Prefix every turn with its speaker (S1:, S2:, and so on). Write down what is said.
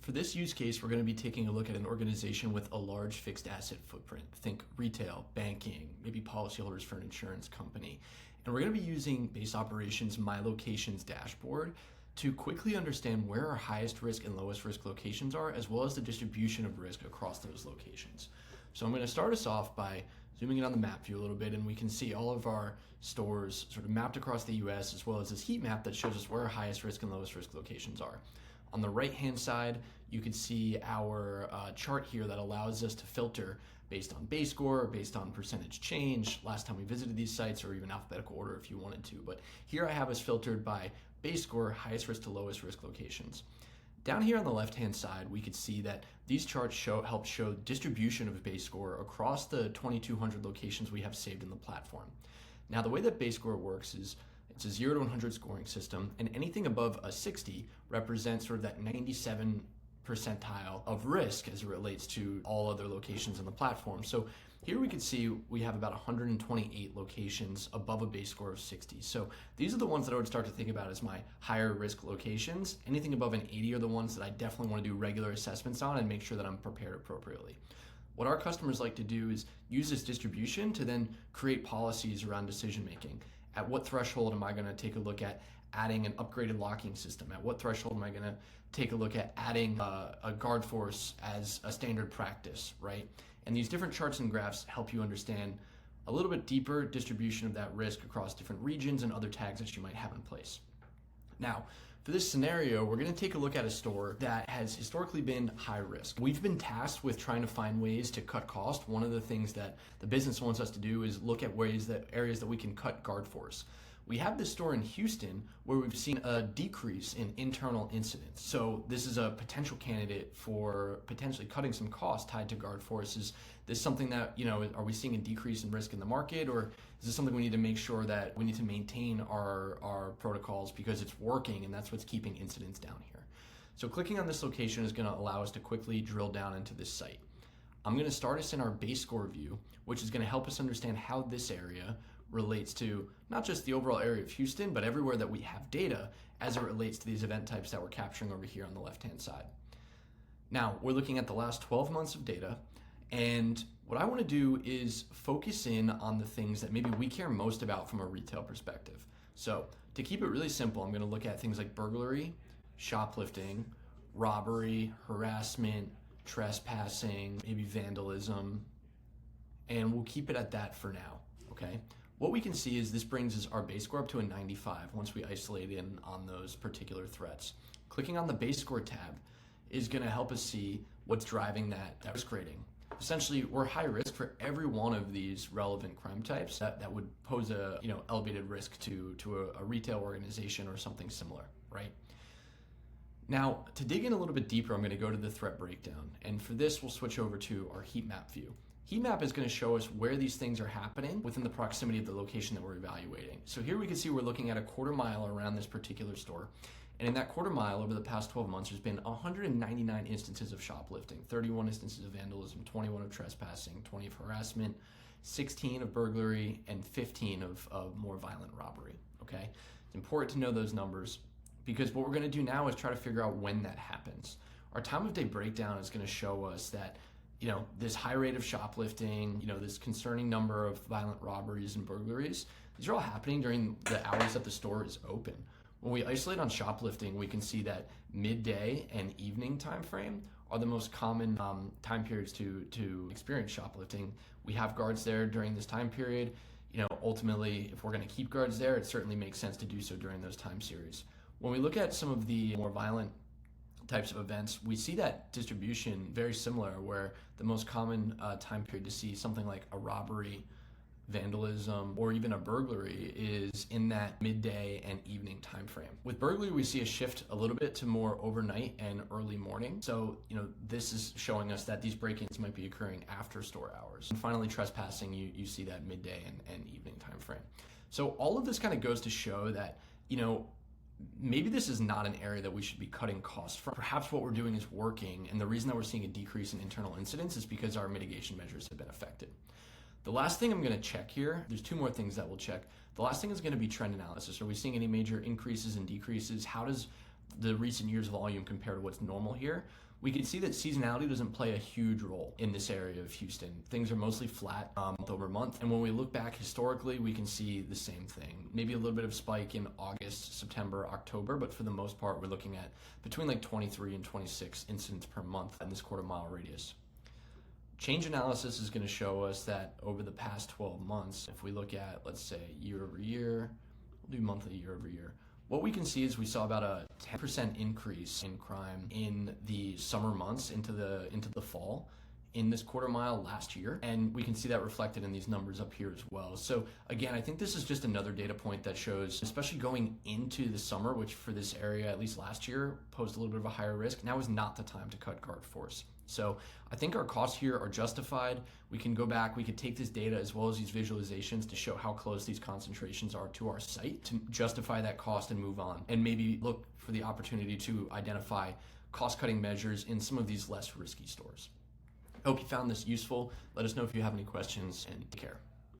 S1: For this use case, we're going to be taking a look at an organization with a large fixed asset footprint. Think retail, banking, maybe policyholders for an insurance company. And we're going to be using Base Operations' My Locations dashboard to quickly understand where our highest risk and lowest risk locations are, as well as the distribution of risk across those locations. So I'm going to start us off by zooming in on the map view a little bit, and we can see all of our stores sort of mapped across the US, as well as this heat map that shows us where our highest risk and lowest risk locations are. On the right-hand side, you can see our chart here that allows us to filter based on base score, based on percentage change, last time we visited these sites, or even alphabetical order if you wanted to. But here I have us filtered by base score, highest risk to lowest risk locations. Down here on the left-hand side, we could see that these charts help show distribution of base score across the 2,200 locations we have saved in the platform. Now, the way that base score works is it's a 0 to 100 scoring system, and anything above a 60 represents sort of that 97 percentile of risk as it relates to all other locations in the platform. So here we can see we have about 128 locations above a base score of 60. So these are the ones that I would start to think about as my higher risk locations. Anything above an 80 are the ones that I definitely want to do regular assessments on and make sure that I'm prepared appropriately. What our customers like to do is use this distribution to then create policies around decision making. At what threshold am I going to take a look at adding an upgraded locking system? At what threshold am I going to take a look at adding a guard force as a standard practice, right? And these different charts and graphs help you understand a little bit deeper distribution of that risk across different regions and other tags that you might have in place. Now, for this scenario, we're going to take a look at a store that has historically been high risk. We've been tasked with trying to find ways to cut cost. One of the things that the business wants us to do is look at areas that we can cut guard force. We have this store in Houston where we've seen a decrease in internal incidents. So this is a potential candidate for potentially cutting some costs tied to guard force. Is this something that, are we seeing a decrease in risk in the market, or is this something we need to make sure that we need to maintain our protocols because it's working and that's what's keeping incidents down here? So clicking on this location is going to allow us to quickly drill down into this site. I'm going to start us in our base score view, which is going to help us understand how this area relates to not just the overall area of Houston, but everywhere that we have data as it relates to these event types that we're capturing over here on the left-hand side. Now, we're looking at the last 12 months of data, and what I want to do is focus in on the things that maybe we care most about from a retail perspective. So to keep it really simple, I'm going to look at things like burglary, shoplifting, robbery, harassment, trespassing, maybe vandalism, and we'll keep it at that for now, okay? What we can see is this brings us our base score up to a 95 once we isolate in on those particular threats. Clicking on the base score tab is going to help us see what's driving that risk rating. Essentially, we're high risk for every one of these relevant crime types that would pose a elevated risk to a retail organization or something similar, right? Now, to dig in a little bit deeper, I'm going to go to the threat breakdown. And for this, we'll switch over to our heat map view. Heat map is going to show us where these things are happening within the proximity of the location that we're evaluating. So here we can see we're looking at a quarter mile around this particular store. And in that quarter mile over the past 12 months, there's been 199 instances of shoplifting, 31 instances of vandalism, 21 of trespassing, 20 of harassment, 16 of burglary, and 15 of more violent robbery, okay? It's important to know those numbers because what we're going to do now is try to figure out when that happens. Our time of day breakdown is going to show us that this high rate of shoplifting, this concerning number of violent robberies and burglaries, these are all happening during the hours that the store is open. When we isolate on shoplifting, we can see that midday and evening time frame are the most common time periods to experience shoplifting. We have guards there during this time period. Ultimately, if we're going to keep guards there, it certainly makes sense to do so during those time series. When we look at some of the more violent types of events, we see that distribution very similar, where the most common time period to see something like a robbery, vandalism, or even a burglary is in that midday and evening time frame. With burglary, we see a shift a little bit to more overnight and early morning. So, this is showing us that these break-ins might be occurring after store hours. And finally, trespassing, you see that midday and evening time frame. So all of this kind of goes to show that, maybe this is not an area that we should be cutting costs from. Perhaps what we're doing is working, and the reason that we're seeing a decrease in internal incidents is because our mitigation measures have been effective. The last thing I'm going to check here, there's two more things that we'll check. The last thing is going to be trend analysis. Are we seeing any major increases and decreases? How does the recent year's volume compared to what's normal here, we can see that seasonality doesn't play a huge role in this area of Houston. Things are mostly flat month over month. And when we look back historically, we can see the same thing. Maybe a little bit of spike in August, September, October, but for the most part, we're looking at between like 23 and 26 incidents per month in this quarter-mile radius. Change analysis is going to show us that over the past 12 months, if we look at, let's say, year over year, we'll do monthly year over year. What we can see is we saw about a 10% increase in crime in the summer months into the fall in this quarter mile last year. And we can see that reflected in these numbers up here as well. So again, I think this is just another data point that shows, especially going into the summer, which for this area, at least last year, posed a little bit of a higher risk. Now is not the time to cut guard force. So I think our costs here are justified. We can go back, we could take this data as well as these visualizations to show how close these concentrations are to our site to justify that cost and move on, and maybe look for the opportunity to identify cost-cutting measures in some of these less risky stores. I hope you found this useful. Let us know if you have any questions, and take care.